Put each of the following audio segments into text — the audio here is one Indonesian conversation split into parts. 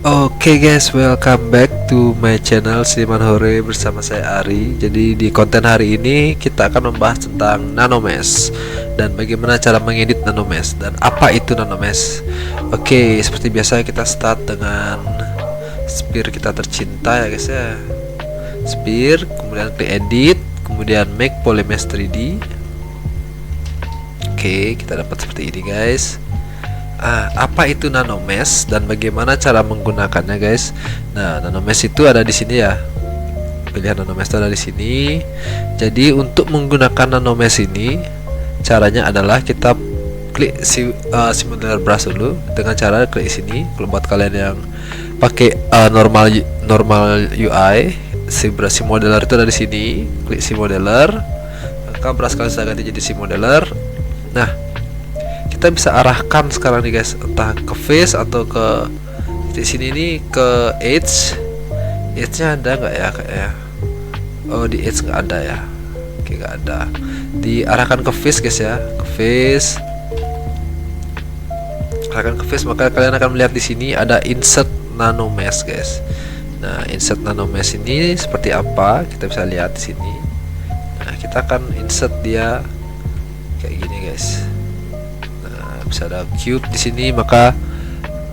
Oke guys, welcome back to my channel Seniman Hore bersama saya Ari. Jadi di konten hari ini kita akan membahas tentang nanomesh dan bagaimana cara mengedit nanomesh dan apa itu nanomesh. Oke, seperti biasa kita start dengan sphere kita tercinta ya guys ya. Sphere, kemudian klik edit, kemudian make polymesh 3D. Oke, kita dapat seperti ini guys. Apa itu nanomesh dan bagaimana cara menggunakannya guys? Nah, nanomesh itu ada di sini ya. Pilihan nanomesh itu ada di sini. Jadi untuk menggunakan nanomesh ini, caranya adalah kita klik modeler brush dulu dengan cara klik sini. Kalau buat kalian yang pakai normal UI, si modeler itu ada di sini. Klik si modeler, maka brush kalian sudah ganti jadi si modeler. Nah, kita bisa arahkan sekarang nih guys, entah ke face atau ke di sini nih ke edge nya ada nggak ya kayaknya. Oh, di edge nggak ada ya. Oke, nggak ada. Diarahkan ke face guys ya, ke face. Arahkan ke face, maka kalian akan melihat di sini ada insert nanomesh guys. Nah, insert nanomesh ini seperti apa? Kita bisa lihat di sini. Nah, kita akan insert dia kayak gini guys. Bisa ada cube di sini, maka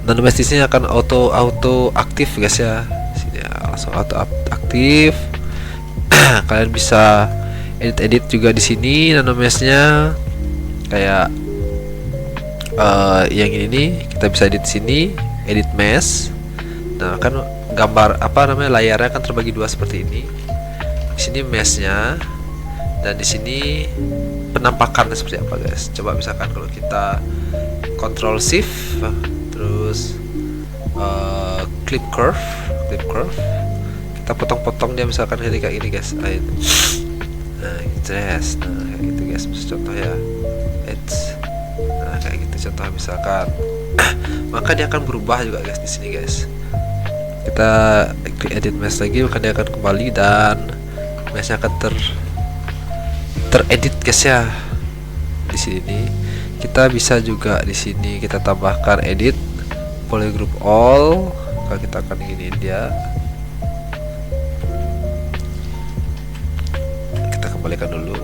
nanomesh di sini akan auto aktif guys ya. Sini ya, langsung auto aktif. Kalian bisa edit juga di sini nanomeshnya, kayak yang ini nih, kita bisa edit di sini, edit mesh. Nah, kan gambar apa namanya, layarnya kan terbagi dua seperti ini. Di sini meshnya dan di sini penampakannya seperti apa guys. Coba misalkan kalau kita Ctrl Shift terus clip curve, kita potong-potong dia misalkan jadi kayak gini guys. Nah, kayak gitu guys, contoh ya. Nah, kayak gitu contoh misalkan. Maka dia akan berubah juga guys di sini guys. Kita klik edit mesh lagi, maka dia akan kembali dan meshnya akan teredit guys ya. Di sini kita bisa juga di sini kita tambahkan edit polygroup all. Kalau kita akan giniin dia, kita kembalikan dulu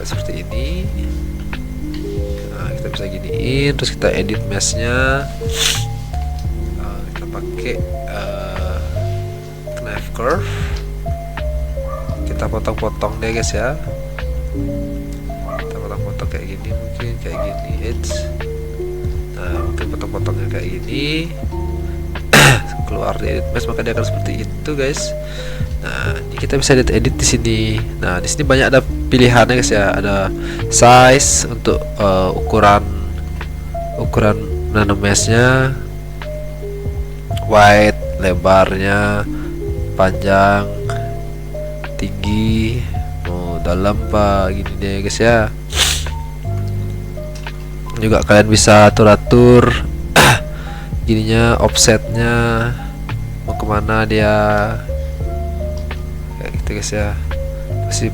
seperti ini. Nah, kita bisa giniin, terus kita edit meshnya. Kita pakai knife curve, kita potong-potong deh guys ya. Kita potong-potong kayak gini, mungkin kayak gini edge. Nah, mungkin potong-potongnya kayak gini. Keluar di edit mesh, maka dia akan seperti itu guys. Nah, ini kita bisa edit di sini. Nah, di sini banyak ada pilihannya guys ya. Ada size untuk ukuran nanomeshnya, wide, lebarnya, panjang, tinggi, mau dalam apa gini deh guys ya. Juga kalian bisa atur gininya, offsetnya mau kemana dia, kayak gitu guys ya.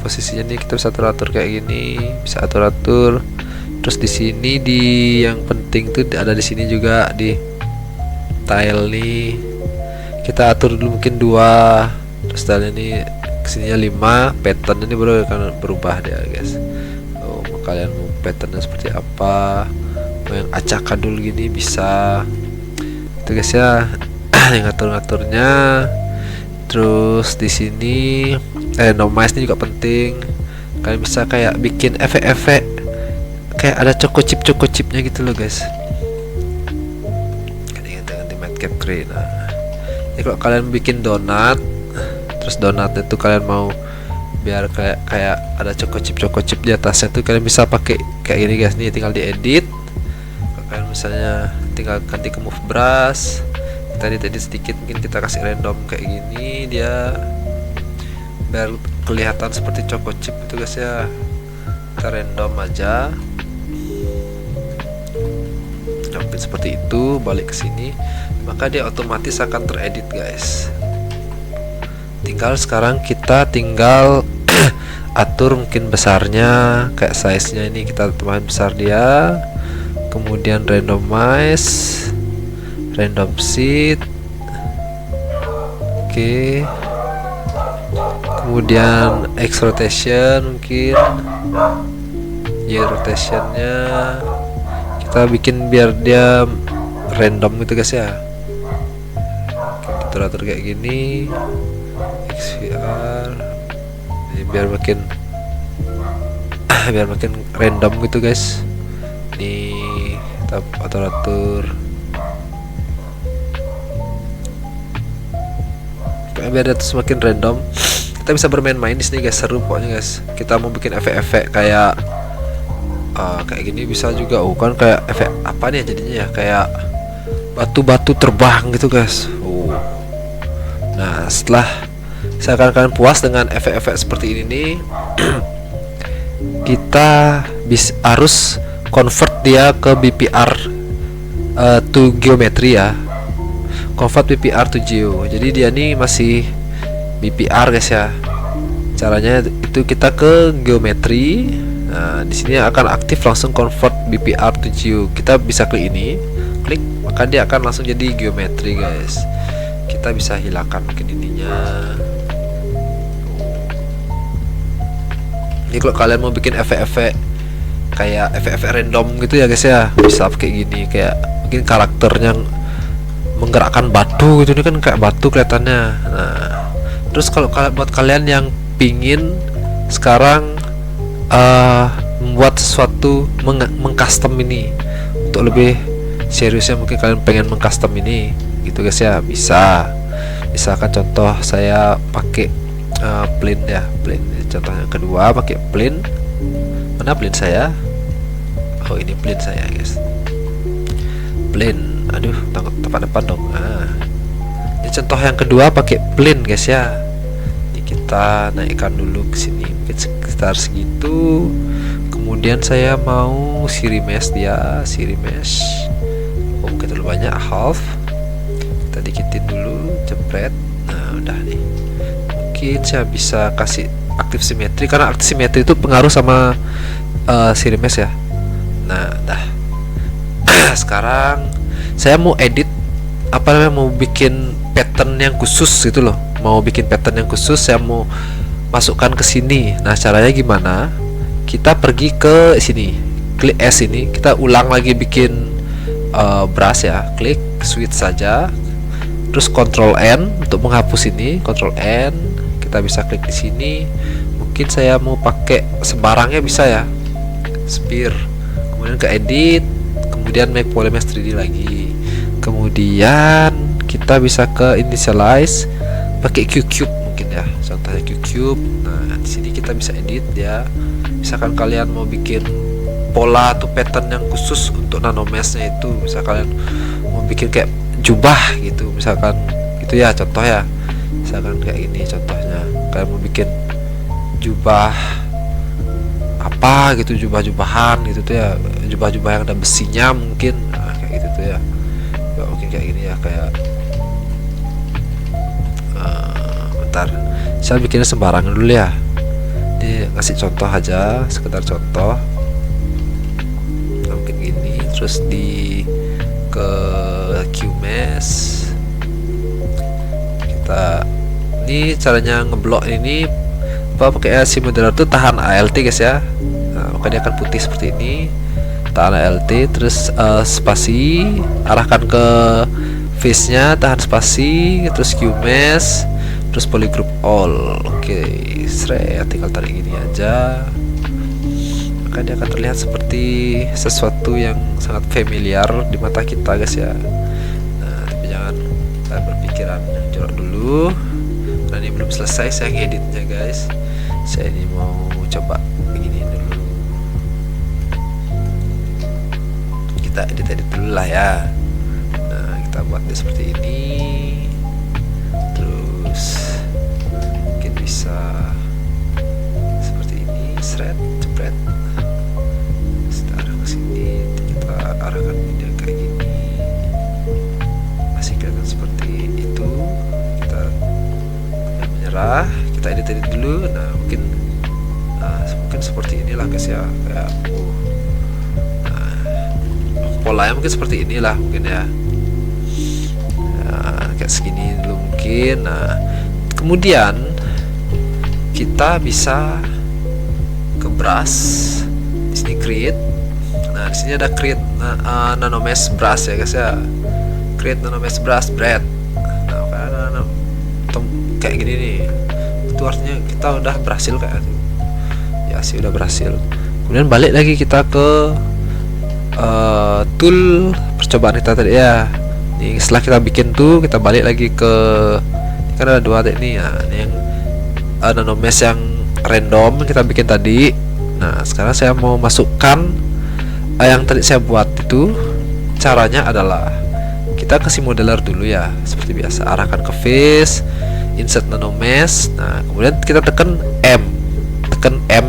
Posisinya nih kita bisa atur kayak gini, bisa atur. Terus di sini yang penting tuh ada di sini juga di tile nih, kita atur dulu mungkin 2, terus tile ini kesininya 5, pattern ini baru akan berubah dia guys. Kalian mau patternnya seperti apa, mau yang acak-adul gini bisa itu guys ya. Yang ngatur-ngaturnya. Terus di sini nanomesh ini juga penting. Kalian bisa kayak bikin efek-efek kayak ada choco chipnya gitu loh guys. Ganti matcap gray. Nah, ini kalau kalian bikin donat, terus donatnya tuh kalian mau biar kayak ada choco chip di atasnya tuh, kalian bisa pakai kayak gini guys. Nih tinggal diedit. Kalian misalnya tinggal ganti ke move brush, kita edit sedikit, mungkin kita kasih random kayak gini dia, biar kelihatan seperti choco chip itu guys ya. Kita random aja sampai seperti itu, balik ke sini, maka dia otomatis akan teredit guys. Tinggal sekarang kita tinggal atur mungkin besarnya, kayak size nya ini kita tambahin besar dia, kemudian randomize random seed. Oke. Kemudian X rotation mungkin. Y rotationnya kita bikin biar dia random gitu guys ya. Kita atur kayak gini. XVR ini biar makin random gitu guys. Nih kita atur biar dia semakin random. Kita bisa bermain-main di sini guys, seru pokoknya guys. Kita mau bikin efek-efek kayak gini bisa juga. Kan kayak efek apa nih jadinya ya, kayak batu-batu terbang gitu guys. Nah setelah kalian puas dengan efek-efek seperti ini nih, kita harus convert dia ke BPR to geometry ya. Convert BPR to geo. Jadi dia nih masih BPR guys ya. Caranya itu kita ke geometry. Nah, di sini akan aktif langsung convert BPR to geo. Kita bisa klik ini, klik, maka dia akan langsung jadi geometry guys. Kita bisa hilangkan mungkin ininya. Ini kalau kalian mau bikin efek-efek kayak efek-efek random gitu ya guys ya, bisa pakai gini, kayak mungkin karakternya menggerakkan batu gitu. Ini kan kayak batu kelihatannya. Nah, terus kalau buat kalian yang pingin sekarang membuat sesuatu mengcustom ini untuk lebih seriusnya, mungkin kalian pengen mengcustom ini gitu guys ya, bisa. Misalkan contoh saya pakai plane ya, plane. Contohnya kedua pakai plane. Mana plane saya? Oh ini plane saya guys, plane. Aduh, tepat depan dong. Ini contoh yang kedua pakai plane guys ya. Ini kita naikkan dulu ke sini mungkin sekitar segitu. Kemudian saya mau siri mesh dia, siri mesh. Oh, mungkin terlalu banyak, half. Kita dikitin dulu, jepret. Nah, udah nih. Mungkin saya bisa kasih aktif simetri, karena aktif simetri itu pengaruh sama siri mesh ya. Nah, dah. Sekarang saya mau edit mau bikin pattern yang khusus gitu loh. Mau bikin pattern yang khusus, saya mau masukkan ke sini. Nah, caranya gimana? Kita pergi ke sini, klik S ini, kita ulang lagi bikin brush ya. Klik switch saja. Terus Ctrl N untuk menghapus ini, Ctrl N. Kita bisa klik di sini. Mungkin saya mau pakai sembarangnya bisa ya. Sphere. Kemudian ke edit, kemudian make polymesh 3D lagi. Kemudian kita bisa ke initialize pakai Q-cube mungkin ya, contohnya Q-cube. Nah, di sini kita bisa edit ya. Misalkan kalian mau bikin pola atau pattern yang khusus untuk nanomeshnya itu, misal kalian mau bikin kayak jubah gitu, misalkan gitu ya, contoh ya. Misalkan kayak ini contohnya, kalian mau bikin jubah apa gitu, jubah-jubahan gitu tuh ya, jubah-jubah yang ada besinya mungkin. Nah, kayak gitu tuh ya. Mungkin kayak gini ya, kayak bentar, saya bikinnya sembarangan dulu ya. Ini ngasih contoh aja, sekedar contoh. Nah, mungkin gini, terus di ke QMesh kita ini caranya ngeblok ini pakai si moderator tuh tahan ALT guys ya. Nah, maka dia akan putih seperti ini, tahan ALT. Terus spasi, arahkan ke face nya, tahan spasi, terus QMesh, terus polygroup all. Oke, tinggal tarik gini aja, maka dia akan terlihat seperti sesuatu yang sangat familiar di mata kita guys ya. Nah, tapi jangan berpikiran jorok dulu, karena ini belum selesai saya ngeditnya guys. Saya ini mau coba begini dulu, kita edit dulu lah ya. Nah, kita buat dia seperti ini, terus mungkin bisa seperti ini, jepret, kita arah ke sini, kita arahkan dia kayak gini, masih kelihatan seperti itu. Kita menyerah, kita edit dulu. Nah, mungkin seperti inilah guys ya, kayak polanya mungkin seperti inilah mungkin ya. kayak segini dulu mungkin. Nah, kemudian kita bisa ke brush, di sini create. Nah, di sini ada create nano mesh brush ya guys ya. Create nano mesh brush bread. Nah, kayak gini nih. Itu artinya kita udah berhasil kayak itu. Ya sih udah berhasil. Kemudian balik lagi kita ke tool percobaan kita tadi ya. Nih, setelah kita bikin tuh, kita balik lagi ke, ini kan ada dua teknik ya. Ini yang nano mesh yang random kita bikin tadi. Nah, sekarang saya mau masukkan yang tadi saya buat itu. Caranya adalah kita kasih modeler dulu ya, seperti biasa. Arahkan ke face, insert nano mesh. Nah, kemudian kita tekan M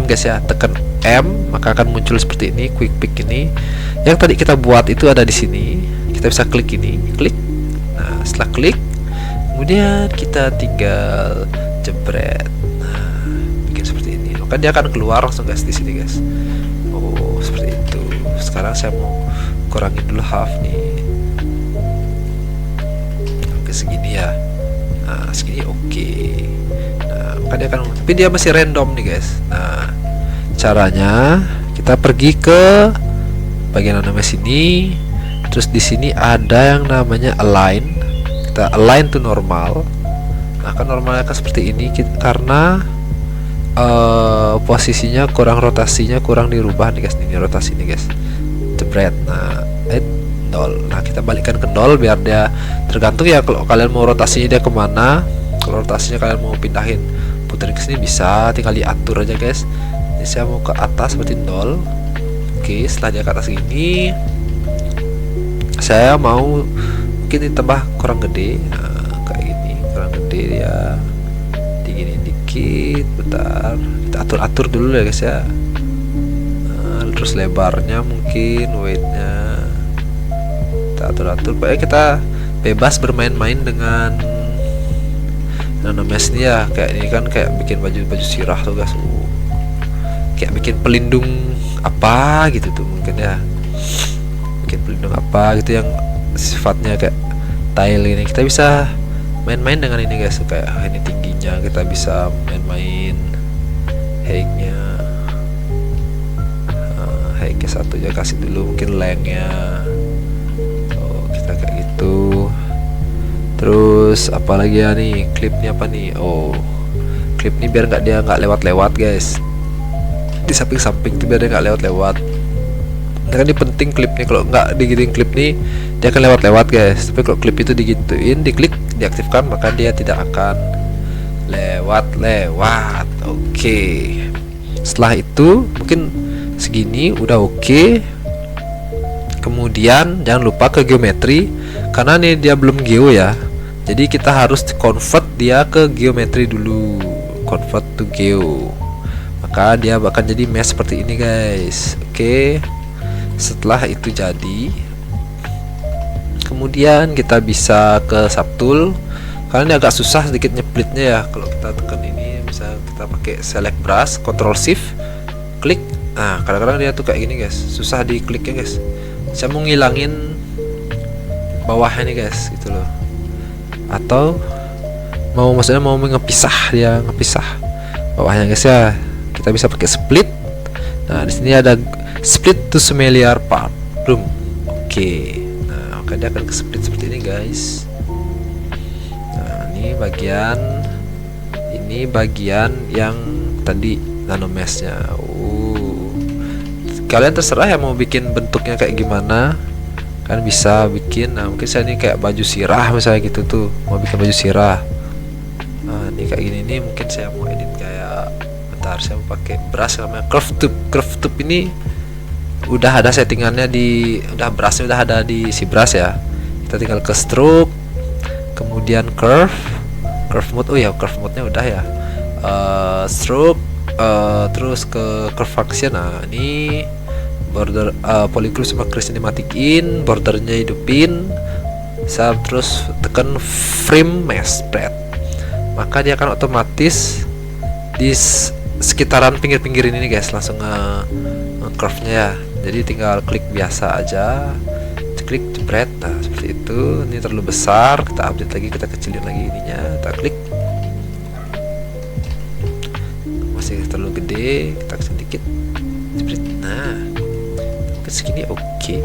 guys ya, tekan M, maka akan muncul seperti ini, quick pick ini. Yang tadi kita buat itu ada di sini. Kita bisa klik ini, klik. Nah, setelah klik, kemudian kita tinggal jebret. Nah, bikin seperti ini. Maka dia akan keluar langsung guys di sini guys. Oh, seperti itu. Sekarang saya mau kurangin dulu half nih. Oke, segini ya. Nah, segini oke. Nah, maka dia akan, tapi dia masih random nih guys. Nah, caranya kita pergi ke bagian nano mesh ini, terus di sini ada yang namanya align. Kita align to normal. Nah, kan normalnya kan seperti ini karena posisinya kurang, rotasinya kurang dirubah nih guys. Ini rotasi nih guys, jebret. Nah, nol. Nah, kita balikkan ke nol biar dia tergantung ya, kalau kalian mau rotasinya dia kemana. Kalau rotasinya kalian mau pindahin puterin ke sini bisa, tinggal diatur aja guys. Ini saya mau ke atas seperti nol. Oke, setelah dia ke atas gini, saya mau mungkin ditambah kurang gede. Nah, kayak gini kurang gede ya, digini dikit. Bentar, kita atur dulu ya guys ya. Nah, terus lebarnya mungkin, weightnya kita atur. Pokoknya kita bebas bermain-main dengan nano mesh ini ya. Kayak ini kan kayak bikin baju sirah tuh guys. Kayak bikin pelindung apa gitu tuh mungkin ya, bikin pelindung apa gitu yang sifatnya kayak tile ini. Kita bisa main-main dengan ini guys. Kayak ini tingginya kita bisa main-main height-nya. Height-nya satu aja kasih dulu, mungkin length-nya. Oh, kita kayak gitu. Terus apalagi ya nih, klipnya apa nih? Oh, klip ini biar dia nggak lewat-lewat guys. Di samping-samping tuh biar dia nggak lewat-lewat. Nah, kan ini penting klip nih. Kalau nggak digituin klip nih, dia akan lewat-lewat guys. Tapi kalau klip itu digituin, diklik, diaktifkan, maka dia tidak akan lewat-lewat. Oke. Setelah itu mungkin segini udah oke. Kemudian jangan lupa ke geometri, karena nih dia belum geo ya. Jadi kita harus convert dia ke geometri dulu. Convert to geo. Maka dia bakal jadi mesh seperti ini guys. Oke. Setelah itu jadi, kemudian kita bisa ke subtool. Karena ini agak susah sedikit nyeplitnya ya. Kalau kita tekan ini, bisa kita pakai select brush, control shift, klik. Nah, kadang-kadang dia tuh kayak gini guys, susah dikliknya guys. Saya mau ngilangin bawahnya nih guys, gitu loh. Atau maksudnya mau ngepisah bawahnya guys ya. Kita bisa pakai split. Nah, di sini ada split to similar part. Boom. Oke. Nah, maka dia akan ke split seperti ini guys. Nah, ini bagian yang tadi nano meshnya. Kalian terserah ya mau bikin bentuknya kayak gimana. Kan bisa bikin. Nah, mungkin saya ini kayak baju sirah misalnya gitu tuh, mau bikin baju sirah. Nah, ini kayak gini nih, mungkin saya mau edit kayak, bentar, saya mau pakai brush namanya curve tube ini udah ada settingannya brushnya udah ada di si brush ya. Kita tinggal ke stroke, kemudian curve mode. Oh ya, curve mode nya udah ya. Stroke, terus ke curve function. Nah, ini border polyglue sama crease dimatiin, bordernya hidupin, terus tekan frame mesh spread, maka dia akan otomatis di sekitaran pinggir-pinggir ini guys, langsung nge-curve nya ya. Jadi tinggal klik biasa aja, klik jebret. Nah seperti itu. Ini terlalu besar, kita update lagi, kita kecilin lagi ininya, kita klik. Masih terlalu gede, kita kecil dikit, jebret. Nah ke segini oke.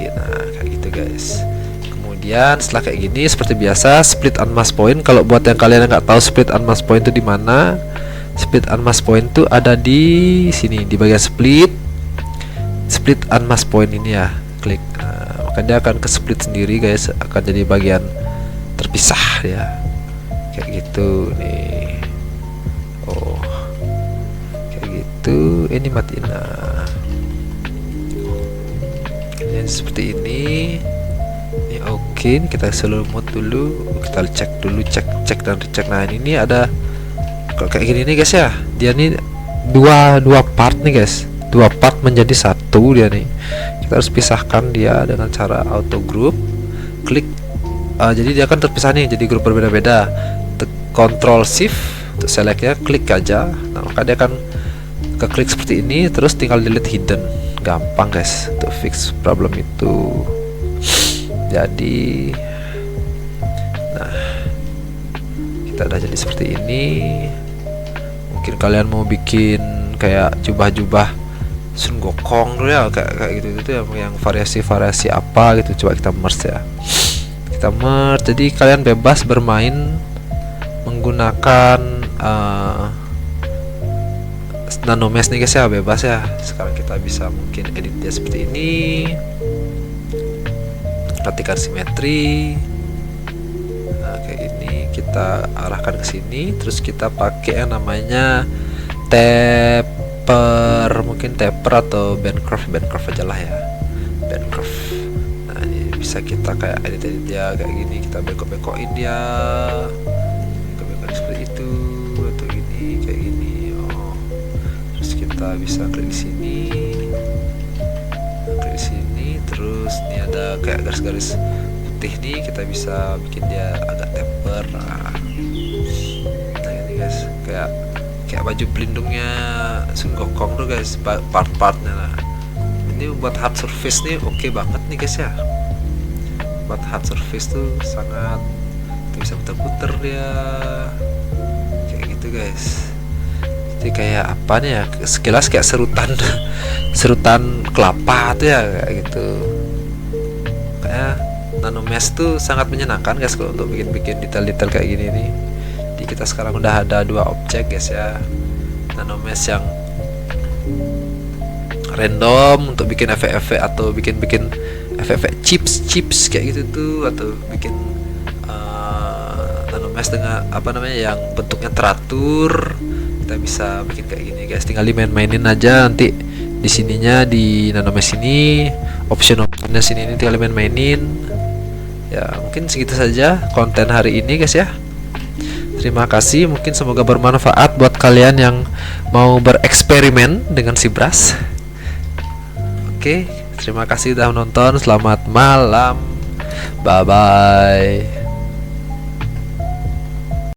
Nah kayak gitu guys. Kemudian setelah kayak gini, seperti biasa split unmask point. Kalau buat yang kalian nggak tahu split unmask point itu di mana, split unmask point itu ada di sini, di bagian split unmask point ini ya. Klik. Nah, maka dia akan ke split sendiri guys, akan jadi bagian terpisah ya. Kayak gitu nih. Oh, kayak gitu. Ini matiin. Nah, seperti ini. Ini oke. Ini kita slow mode dulu, kita cek dulu, cek dan recheck. Nah ini ada kalau kayak gini nih guys ya, dia nih dua part nih guys, dua part menjadi satu dia nih. Kita harus pisahkan dia dengan cara auto group. Klik, jadi dia akan terpisah nih jadi grup berbeda-beda. Control Shift untuk select ya, klik aja. Nah maka dia akan ke klik seperti ini, terus tinggal delete hidden. Gampang guys untuk fix problem itu. Jadi nah kita udah jadi seperti ini. Mungkin kalian mau bikin kayak jubah-jubah Sun Gokong ya, kayak gitu yang variasi apa gitu. Coba kita merge ya, kita merge. Jadi kalian bebas bermain menggunakan nanomesh nih guys ya, bebas ya. Sekarang kita bisa mungkin edit dia seperti ini, perhatikan simetri. Nah kayak gini, kita arahkan ke sini, terus kita pakai yang namanya taper, mungkin taper atau bend curve aja lah ya, bend curve. Nah ini bisa kita kayak edit dia kayak gini, kita bengkok-bengkokin dia, bengkok-bengkokin seperti itu atau gini kayak gini. Kita bisa klik di sini, terus ini ada kayak garis-garis putih nih, kita bisa bikin dia agak taper. Nah ini guys, kayak baju pelindungnya Sun Gokong tuh guys, part-partnya. Nah ini buat hard surface nih oke banget nih guys ya. Buat hard surface tuh sangat, tuh bisa puter-puter dia kayak gitu guys. Kayak apa nih ya, sekilas kayak serutan kelapa tuh ya, kayak gitu. Kayak nanomesh tuh sangat menyenangkan guys kalau untuk bikin detail-detail kayak gini nih. Jadi kita sekarang udah ada dua objek guys ya, nanomesh yang random untuk bikin efek-efek atau bikin efek-efek chips kayak gitu tuh, atau bikin nanomesh dengan apa namanya yang bentuknya teratur. Kita bisa bikin kayak gini guys, tinggal dimainin aja nanti di sininya, di nanomesh ini option-optionnya sini ini tinggal mainin ya. Mungkin segitu saja konten hari ini guys ya. Terima kasih, mungkin semoga bermanfaat buat kalian yang mau bereksperimen dengan si brush. Oke, terima kasih udah menonton, selamat malam, bye bye.